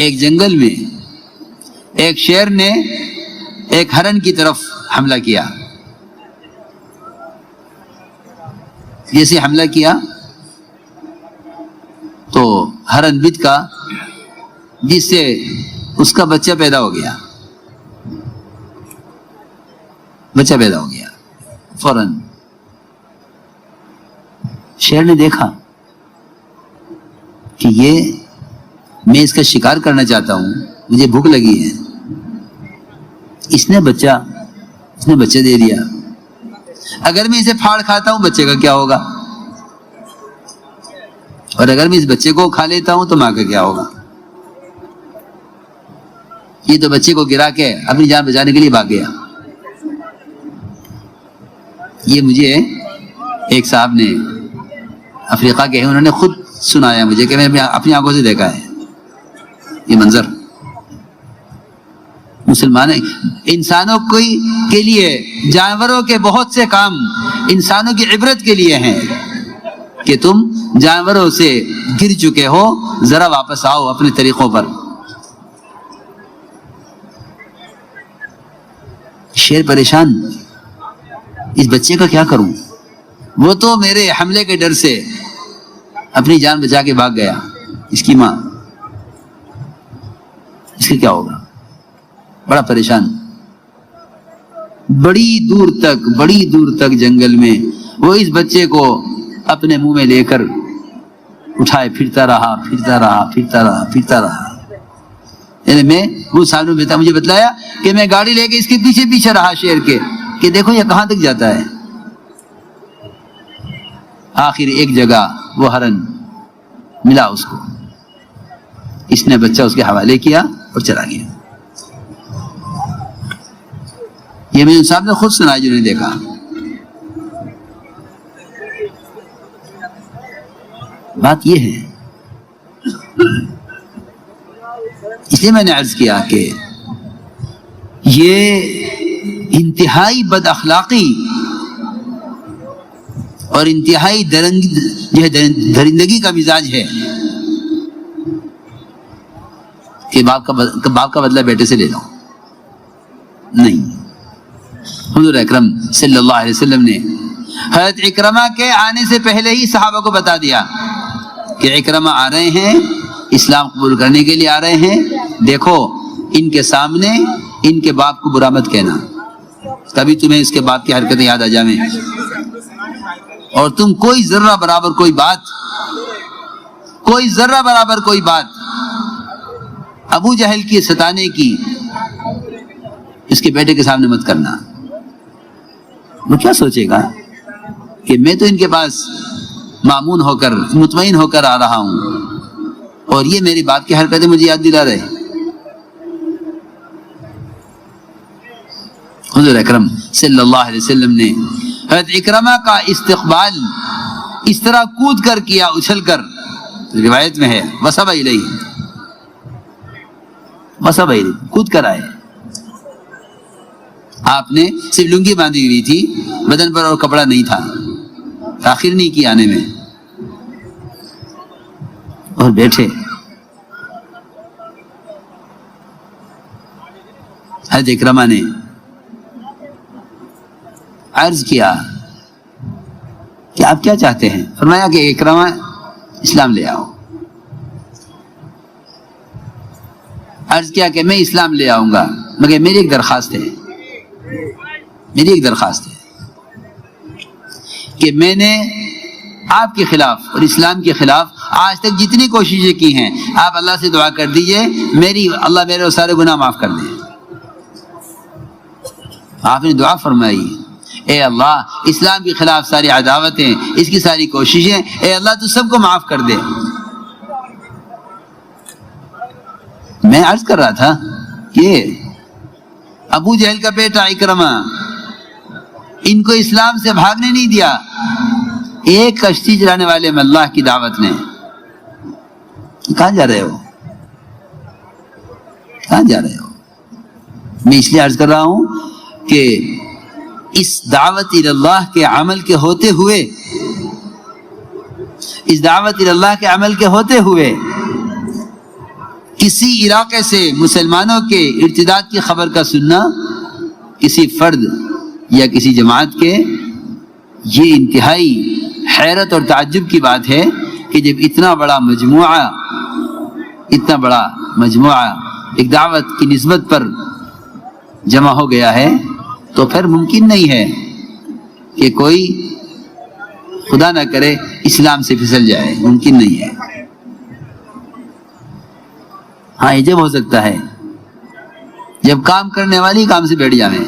ایک جنگل میں ایک شیر نے ایک ہرن کی طرف حملہ کیا. جیسے حملہ کیا تو ہرن بت کا، جس سے اس کا بچہ پیدا ہو گیا. بچہ پیدا ہو گیا فوراً. شیر نے دیکھا کہ یہ میں اس کا شکار کرنا چاہتا ہوں، مجھے بھوک لگی ہے. اس نے بچہ دے دیا. اگر میں اسے پھاڑ کھاتا ہوں بچے کا کیا ہوگا؟ اور اگر میں اس بچے کو کھا لیتا ہوں تو ماں کا کیا ہوگا؟ یہ تو بچے کو گرا کے اپنی جان بچانے کے لیے بھاگ گیا. یہ مجھے ایک صاحب نے افریقہ کے ہیں، انہوں نے خود سنایا مجھے کہ میں نے اپنی آنکھوں سے دیکھا ہے یہ منظر. مسلمان انسانوں کے لیے جانوروں کے بہت سے کام انسانوں کی عبرت کے لیے ہیں کہ تم جانوروں سے گر چکے ہو، ذرا واپس آؤ اپنے طریقوں پر. شیر پریشان، اس بچے کا کیا کروں؟ وہ تو میرے حملے کے ڈر سے اپنی جان بچا کے بھاگ گیا. اس کی ماں، اس کا کیا ہوگا؟ بڑا پریشان. بڑی دور تک جنگل میں وہ اس بچے کو اپنے منہ میں لے کر اٹھائے پھرتا رہا. یعنی میں وہ سامنے مجھے بتلایا کہ میں گاڑی لے کے اس کے پیچھے رہا شیر کے، کہ دیکھو یہ کہاں تک جاتا ہے. آخر ایک جگہ وہ ہرن ملا اس کو، اس نے بچہ اس کے حوالے کیا اور چلا گیا. یہ میرے صاحب نے خود سنا جنہوں نے دیکھا. بات یہ ہے، اس لیے میں نے عرض کیا کہ یہ انتہائی بد اخلاقی اور انتہائی درندگی کا مزاج ہے کہ باپ کا بدلہ بیٹے سے لے لو. نہیں، حضور اکرم صلی اللہ علیہ وسلم نے حضرت اکرمہ کے آنے سے پہلے ہی صحابہ کو بتا دیا کہ اکرمہ آ رہے ہیں، اسلام قبول کرنے کے لیے آ رہے ہیں. دیکھو ان کے سامنے ان کے باپ کو برا مت کہنا، تبھی تمہیں اس کے باپ کی حرکتیں یاد آ جائیں. اور تم کوئی ذرہ برابر کوئی بات ابو جہل کی ستانے کی اس کے بیٹے کے سامنے مت کرنا. وہ کیا سوچے گا کہ میں تو ان کے پاس مامون ہو کر مطمئن ہو کر آ رہا ہوں اور یہ میری باپ کی حرکتیں مجھے یاد دلا رہے. حضور اکرم صلی اللہ علیہ وسلم نے حضرت اکرمہ کا استقبال اس طرح کود کر کیا، اچھل کر. روایت میں ہے وثب الیہ، کود کر آئے. آپ نے صرف لنگی باندھی ہوئی تھی، بدن پر اور کپڑا نہیں تھا، تاخیر نہیں کی آنے میں، اور بیٹھے. حضرت اکرمہ نے عرض کیا کہ آپ کیا چاہتے ہیں؟ فرمایا کہ اکرمہ اسلام لے آؤ. عرض کیا کہ میں اسلام لے آؤں گا، مگر میری ایک درخواست ہے کہ میں نے آپ کے خلاف اور اسلام کے خلاف آج تک جتنی کوششیں کی ہیں، آپ اللہ سے دعا کر دیجئے اللہ میرے سارے گناہ معاف کر دے. آپ نے دعا فرمائی، اے اللہ اسلام کے خلاف ساری عداوتیں، اس کی ساری کوششیں، اے اللہ تو سب کو معاف کر دے. میں عرض کر رہا تھا کہ ابو جہل کا بیٹا اکرمہ ان کو اسلام سے بھاگنے نہیں دیا. ایک کشتی چلانے والے میں اللہ کی دعوت نے. کہاں جا رہے ہو؟ میں اس لیے عرض کر رہا ہوں کہ اس دعوت اللہ کے عمل کے ہوتے ہوئے کسی علاقے سے مسلمانوں کے ارتداد کی خبر کا سننا کسی فرد یا کسی جماعت کے، یہ انتہائی حیرت اور تعجب کی بات ہے کہ جب اتنا بڑا مجموعہ ایک دعوت کی نسبت پر جمع ہو گیا ہے، تو پھر ممکن نہیں ہے کہ کوئی خدا نہ کرے اسلام سے پھسل جائے، ممکن نہیں ہے۔ ہاں یہ جب ہو سکتا ہے جب کام کرنے والی کام سے بیٹھ جائیں۔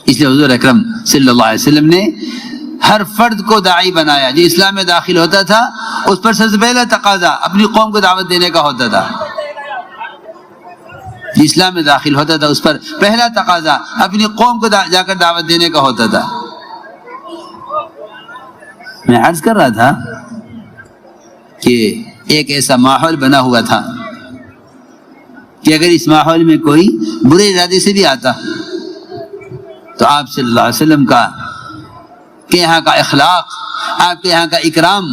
اس لیے حضور اکرم صلی اللہ علیہ وسلم نے ہر فرد کو داعی بنایا۔ جو اسلام میں داخل ہوتا تھا اس پر سب سے پہلا تقاضا اپنی قوم کو دعوت دینے کا ہوتا تھا۔ جو اسلام میں داخل ہوتا تھا اس پر پہلا تقاضا اپنی قوم کو جا کر دعوت دینے کا ہوتا تھا۔ میں عرض کر رہا تھا کہ ایک ایسا ماحول بنا ہوا تھا کہ اگر اس ماحول میں کوئی برے ارادے سے بھی آتا تو آپ صلی اللہ علیہ وسلم کے یہاں کا اخلاق، آپ کے یہاں کا اکرام،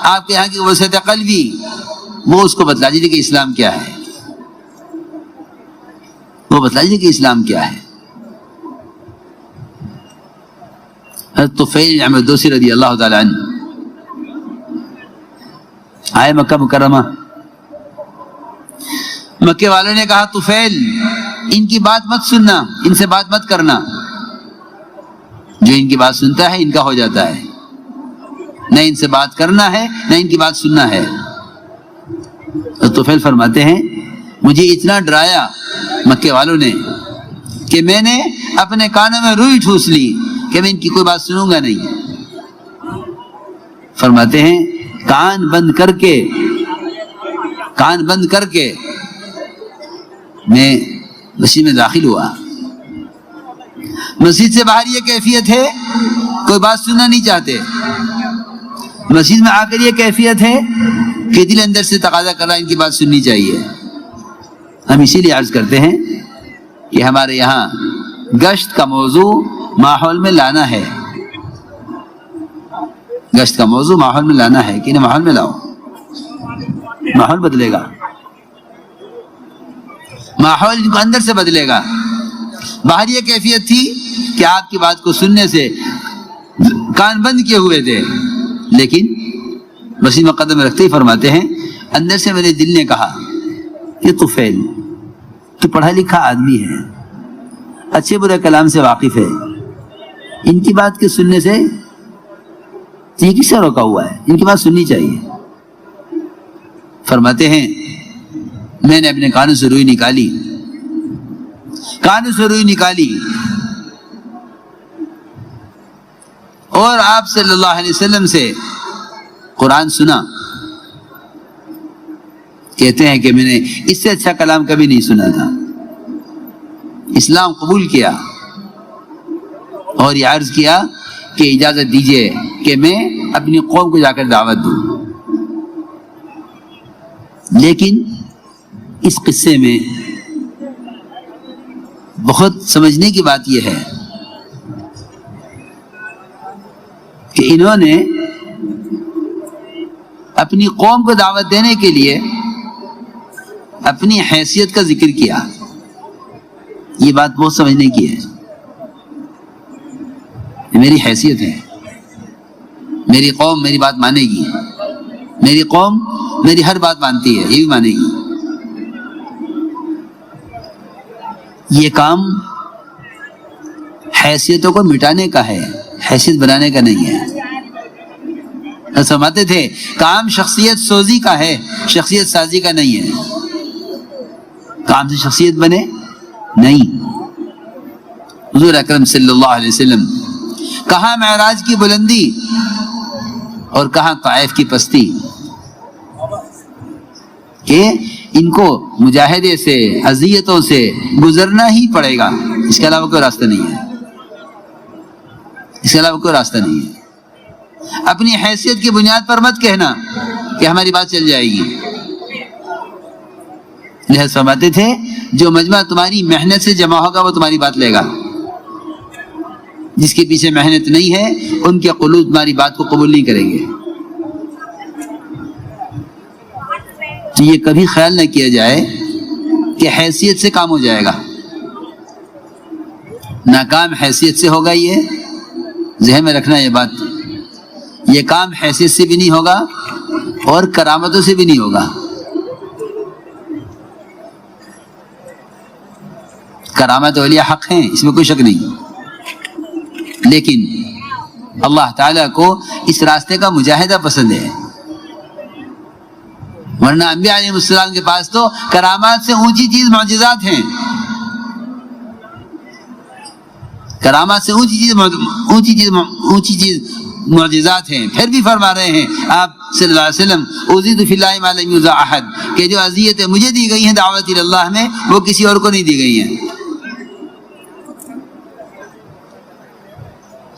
آپ کے یہاں کی وسعت قلبی، وہ اس کو بتلا دیجیے کہ اسلام کیا ہے، وہ بتلا دیجیے کہ اسلام کیا ہے۔ حضرت طفیل بن عمرو الدوسی رضی اللہ تعالی عنہ آئے مکہ مکرمہ۔ مکے والوں نے کہا طفیل ان کی بات مت سننا، ان سے بات مت کرنا، جو ان کی بات سنتا ہے ان کا ہو جاتا ہے، نہ ان سے بات کرنا ہے نہ ان کی بات سننا ہے۔ تو طفیل فرماتے ہیں مجھے اتنا ڈرایا مکے والوں نے کہ میں نے اپنے کانوں میں روئی ٹھوس لی کہ میں ان کی کوئی بات سنوں گا نہیں۔ فرماتے ہیں کان بند کر کے میں مسجد میں داخل ہوا۔ مسجد سے باہر یہ کیفیت ہے کوئی بات سننا نہیں چاہتے، مسجد میں آ کر یہ کیفیت ہے کہ دل اندر سے تقاضا کر رہا ان کی بات سننی چاہیے۔ ہم اسی لیے عرض کرتے ہیں کہ ہمارے یہاں گشت کا موضوع ماحول میں لانا ہے، گشت کا موضوع ماحول میں لانا ہے کہ نہ ماحول میں لاؤ، ماحول بدلے گا، ماحول ان کو اندر سے بدلے گا۔ باہر یہ کیفیت تھی کہ آپ کی بات کو سننے سے کان بند کیے ہوئے تھے، لیکن مسجد میں قدم رکھتے ہی فرماتے ہیں اندر سے میرے دل نے کہا کہ طفیل تو پڑھا لکھا آدمی ہے، اچھے برے کلام سے واقف ہے، ان کی بات کے سننے سے یہ کس سے روکا ہوا ہے، ان کی بات سننی چاہیے۔ فرماتے ہیں میں نے اپنے کانوں سے روئی نکالی اور آپ صلی اللہ علیہ وسلم سے قرآن سنا۔ کہتے ہیں کہ میں نے اس سے اچھا کلام کبھی نہیں سنا تھا۔ اسلام قبول کیا اور یہ عرض کیا کہ اجازت دیجیے کہ میں اپنی قوم کو جا کر دعوت دوں۔ لیکن اس قصے میں بہت سمجھنے کی بات یہ ہے کہ انہوں نے اپنی قوم کو دعوت دینے کے لیے اپنی حیثیت کا ذکر کیا۔ یہ بات بہت سمجھنے کی ہے، میری حیثیت ہے، میری قوم میری بات مانے گی، میری قوم میری ہر بات مانتی ہے، یہ بھی مانے گی۔ یہ کام حیثیتوں کو مٹانے کا ہے، حیثیت بنانے کا نہیں ہے۔ فرماتے تھے کام شخصیت سوزی کا ہے، شخصیت سازی کا نہیں ہے۔ کام سے شخصیت بنے نہیں۔ حضور اکرم صلی اللہ علیہ وسلم کہاں معراج کی بلندی اور کہاں طائف کی پستی، کہ ان کو مجاہدے سے اذیتوں سے گزرنا ہی پڑے گا، اس کے علاوہ کوئی راستہ نہیں ہے، اس کے علاوہ کوئی راستہ نہیں ہے۔ اپنی حیثیت کی بنیاد پر مت کہنا کہ ہماری بات چل جائے گی۔ لہذا فرماتے تھے جو مجمع تمہاری محنت سے جمع ہوگا وہ تمہاری بات لے گا، جس کے پیچھے محنت نہیں ہے ان کے قلوب تمہاری بات کو قبول نہیں کریں گے۔ تو یہ کبھی خیال نہ کیا جائے کہ حیثیت سے کام ہو جائے گا. ناکام حیثیت سے ہوگا. یہ ذہن میں رکھنا یہ بات. یہ کام حیثیت سے بھی نہیں ہوگا اور کرامتوں سے بھی نہیں ہوگا. کرامت اولیاء حق ہیں، اس میں کوئی شک نہیں، لیکن اللہ تعالیٰ کو اس راستے کا مجاہدہ پسند ہے. ورنہ انبیاء علیہ السلام کے پاس تو کرامات سے اونچی چیز معجزات ہیں. کرامات سے اونچی چیز معجزات ہیں. پھر بھی فرما رہے ہیں آپ صلی اللہ علیہ وسلم اوذیت فی اللہ ما لم یوزع احد، کہ جو اذیتیں مجھے دی گئی ہیں دعوت اللہ میں وہ کسی اور کو نہیں دی گئی ہیں.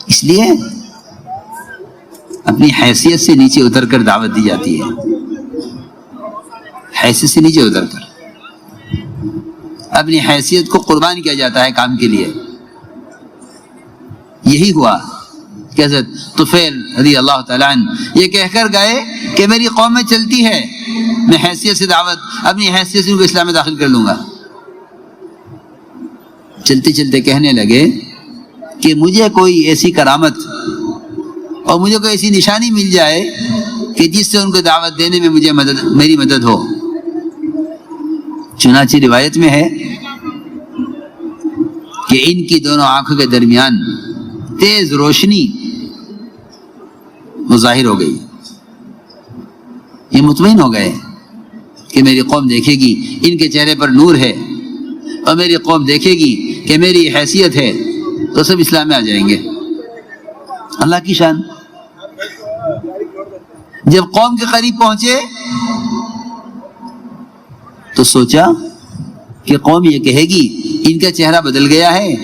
اس لیے اپنی حیثیت سے نیچے اتر کر دعوت دی جاتی ہے. حیثیت سے نیچے اتر کر اپنی حیثیت کو قربان کیا جاتا ہے کام کے لیے. یہی ہوا کہ حضرت طفیل رضی اللہ تعالیٰ عنہ یہ کہہ کر گئے کہ میری قوم میں چلتی ہے، میں حیثیت سے دعوت اپنی حیثیت سے ان کو اسلام میں داخل کر لوں گا. چلتے چلتے کہنے لگے کہ مجھے کوئی ایسی کرامت اور مجھے کوئی ایسی نشانی مل جائے کہ جس سے ان کو دعوت دینے میں مجھے میری مدد ہو. چنانچہ روایت میں ہے کہ ان کی دونوں آنکھوں کے درمیان تیز روشنی ظاہر ہو گئی. یہ مطمئن ہو گئے کہ میری قوم دیکھے گی ان کے چہرے پر نور ہے، اور میری قوم دیکھے گی کہ میری حیثیت ہے تو سب اسلام میں آ جائیں گے. اللہ کی شان. جب قوم کے قریب پہنچے تو سوچا کہ قوم یہ کہے گی ان کا چہرہ بدل گیا ہے،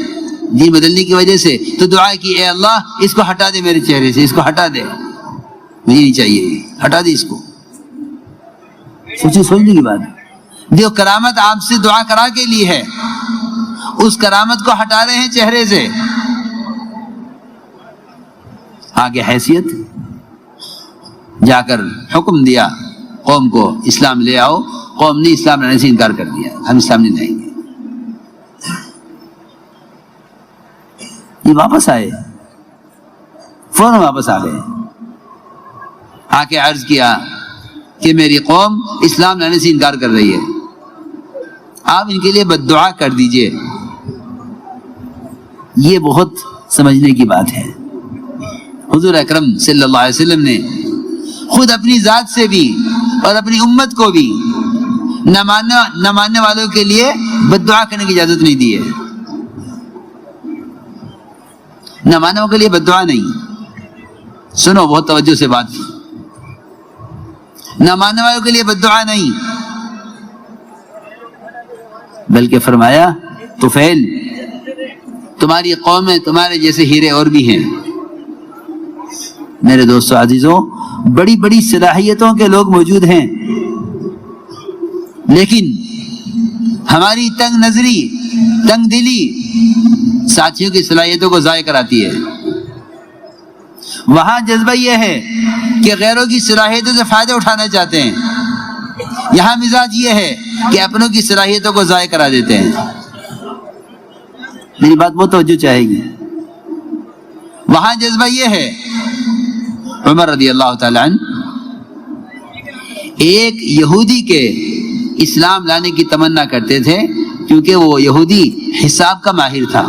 دین بدلنے کی وجہ سے، تو دعا کی اے اللہ اس کو ہٹا دے میرے چہرے سے، اس کو ہٹا دے، مجھے نہیں چاہیے، ہٹا دے اس کو. سوچنے کی بات. جو کرامت آپ سے دعا کرا کے لی ہے اس کرامت کو ہٹا رہے ہیں چہرے سے. آگے حیثیت. جا کر حکم دیا قوم کو اسلام لے آؤ. قوم نے اسلام لانے سے انکار کر دیا، ہم اسلام نہیں لائیں گے. یہ واپس آئے، فوراً واپس آ گئے. آ کے عرض کیا کہ میری قوم اسلام لانے سے انکار کر رہی ہے، آپ ان کے لیے بد دعا کر دیجئے. یہ بہت سمجھنے کی بات ہے. حضور اکرم صلی اللہ علیہ وسلم نے خود اپنی ذات سے بھی اور اپنی امت کو بھی نہ ماننے والوں کے لیے بد دعا کرنے کی اجازت نہیں دی ہے. نہ ماننے والوں کے لیے بد دعا نہیں. سنو بہت توجہ سے بات. نہ ماننے والوں کے لیے بد دعا نہیں، بلکہ فرمایا طفیل تمہاری قوم میں تمہارے جیسے ہیرے اور بھی ہیں. میرے دوستو عزیزوں، بڑی بڑی صلاحیتوں کے لوگ موجود ہیں، لیکن ہماری تنگ نظری، تنگ دلی ساتھیوں کی صلاحیتوں کو ضائع کراتی ہے. وہاں جذبہ یہ ہے کہ غیروں کی صلاحیتوں سے فائدہ اٹھانا چاہتے ہیں، یہاں مزاج یہ ہے کہ اپنوں کی صلاحیتوں کو ضائع کرا دیتے ہیں. میری بات بہت توجہ چاہے گی. وہاں جذبہ یہ ہے. عمر رضی اللہ تعالی عنہ ایک یہودی کے اسلام لانے کی تمنا کرتے تھے، کیونکہ وہ یہودی حساب کا ماہر تھا،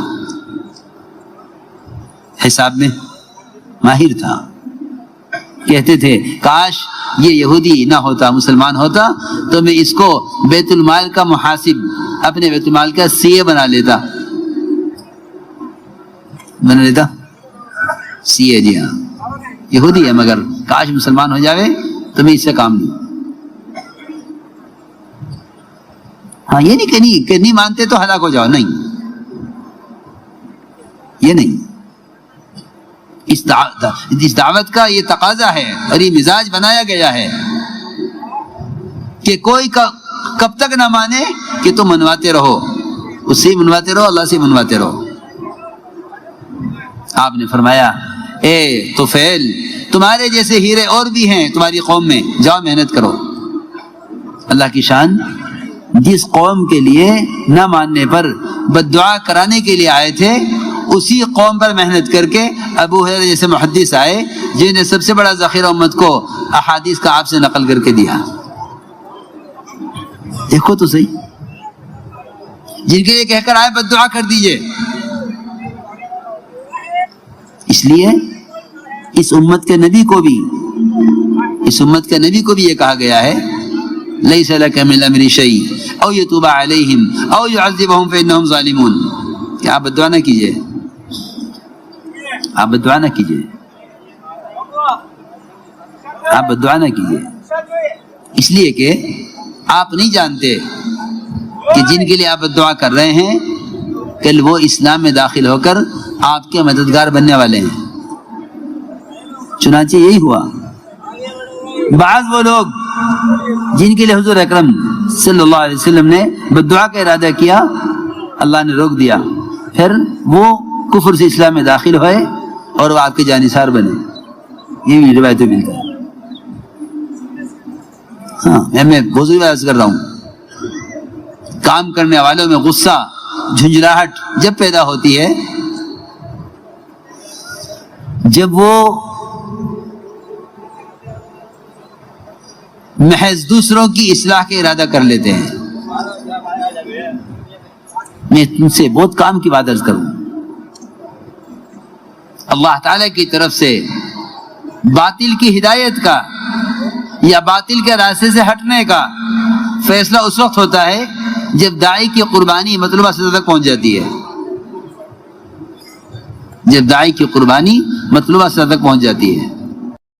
حساب میں ماہر تھا. کہتے تھے کاش یہ یہودی نہ ہوتا، مسلمان ہوتا تو میں اس کو بیت المال کا محاسب، اپنے بیت المال کا سی اے بنا لیتا. سی اے. جی ہاں، یہودی ہے مگر کاش مسلمان ہو جاوے تو میں اس سے کام لوں. ہاں یہ نہیں کہ نہیں مانتے تو ہلاک ہو جاؤ، نہیں، یہ نہیں. اس دعوت کا یہ تقاضا ہے اور یہ مزاج بنایا گیا ہے کہ کوئی کب تک نہ مانے کہ تم منواتے رہو، اس سے منواتے رہو، اللہ سے منواتے رہو. آپ نے فرمایا اے طفیل تمہارے جیسے ہیرے اور بھی ہیں تمہاری قوم میں، جاؤ محنت کرو. اللہ کی شان، جس قوم کے لیے نہ ماننے پر بد دعا کرانے کے لیے آئے تھے، اسی قوم پر محنت کر کے ابو ہریرہ جیسے محدث آئے جنہوں نے سب سے بڑا ذخیرہ امت کو احادیث کا آپ سے نقل کر کے دیا۔ دیکھو تو صحیح، جن کے لیے کہہ کر آئے بد دعا کر دیجئے۔ اس لیے اس امت کے نبی کو بھی یہ کہا گیا ہے لیس لک من الامر شیء او یتوب علیہم او یعذبہم فانہم ظالمون، کہ آپ بد دعا نہ کیجئے، آپ بد دعا نہ کیجئے، آپ بد دعا نہ کیجئے، اس لیے کہ آپ نہیں جانتے کہ جن کے لیے آپ بد دعا کر رہے ہیں کل وہ اسلام میں داخل ہو کر آپ کے مددگار بننے والے ہیں۔ چنانچہ یہی ہوا، بعض وہ لوگ جن کے لیے حضور اکرم صلی اللہ علیہ وسلم نے بد دعا کا ارادہ کیا، اللہ نے روک دیا، پھر وہ کفر سے اسلام میں داخل ہوئے اور وہ آپ کے جانثار بنے۔ یہ بھی روایتیں ملتا ہے۔ ہاں، میں بزرگ عرض کر رہا ہوں، کام کرنے والوں میں غصہ، جھنجھلاہٹ جب پیدا ہوتی ہے، جب وہ محض دوسروں کی اصلاح کے ارادہ کر لیتے ہیں۔ میں تم سے بہت کام کی بات عرض کروں، اللہ تعالی کی طرف سے باطل کی ہدایت کا یا باطل کے راستے سے ہٹنے کا فیصلہ اس وقت ہوتا ہے جب داعی کی قربانی مطلوبہ سطح تک پہنچ جاتی ہے، جب داعی کی قربانی مطلوبہ سطح تک پہنچ جاتی ہے۔